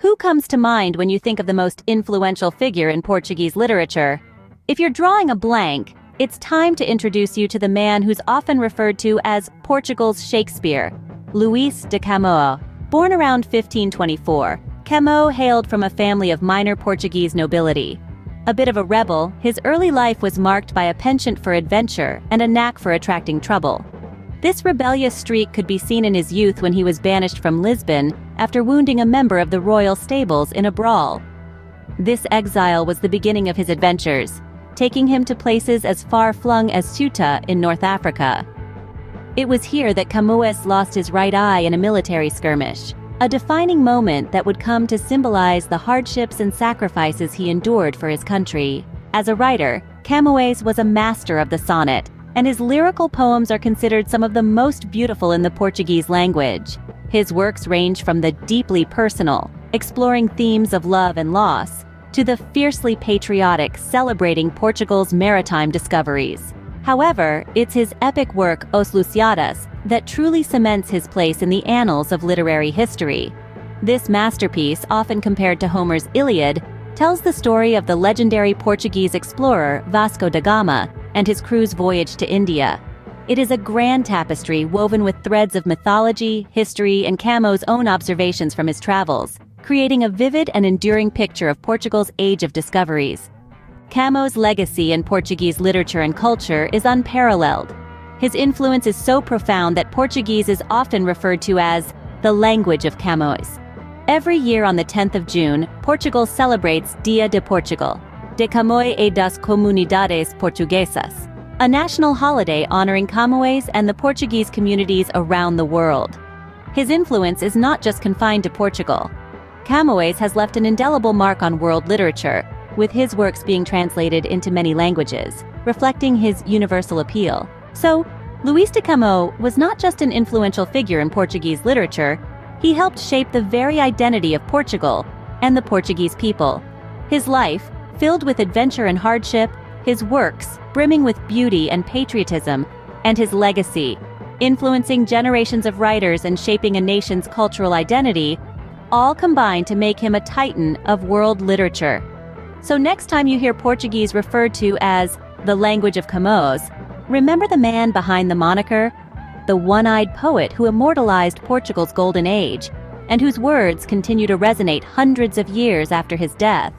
Who comes to mind when you think of the most influential figure in Portuguese literature? If you're drawing a blank, it's time to introduce you to the man who's often referred to as Portugal's Shakespeare, Luís de Camões. Born around 1524, Camões hailed from a family of minor Portuguese nobility. A bit of a rebel, his early life was marked by a penchant for adventure and a knack for attracting trouble. This rebellious streak could be seen in his youth when he was banished from Lisbon after wounding a member of the royal stables in a brawl. This exile was the beginning of his adventures, taking him to places as far-flung as Ceuta in North Africa. It was here that Camões lost his right eye in a military skirmish, a defining moment that would come to symbolize the hardships and sacrifices he endured for his country. As a writer, Camões was a master of the sonnet, and his lyrical poems are considered some of the most beautiful in the Portuguese language. His works range from the deeply personal, exploring themes of love and loss, to the fiercely patriotic, celebrating Portugal's maritime discoveries. However, it's his epic work Os Lusíadas that truly cements his place in the annals of literary history. This masterpiece, often compared to Homer's Iliad, tells the story of the legendary Portuguese explorer Vasco da Gama and his crew's voyage to India. It is a grand tapestry woven with threads of mythology, history, and Camões' own observations from his travels, creating a vivid and enduring picture of Portugal's age of discoveries. Camões' legacy in Portuguese literature and culture is unparalleled. His influence is so profound that Portuguese is often referred to as the language of Camões. Every year on the 10th of June, Portugal celebrates Dia de Portugal, de Camões e das Comunidades Portuguesas, a national holiday honoring Camões and the Portuguese communities around the world. His influence is not just confined to Portugal. Camões has left an indelible mark on world literature, with his works being translated into many languages, reflecting his universal appeal. So, Luís de Camões was not just an influential figure in Portuguese literature, he helped shape the very identity of Portugal and the Portuguese people. His life, filled with adventure and hardship, his works, brimming with beauty and patriotism, and his legacy, influencing generations of writers and shaping a nation's cultural identity, all combine to make him a titan of world literature. So next time you hear Portuguese referred to as the language of Camões, remember the man behind the moniker, the one-eyed poet who immortalized Portugal's golden age, and whose words continue to resonate hundreds of years after his death.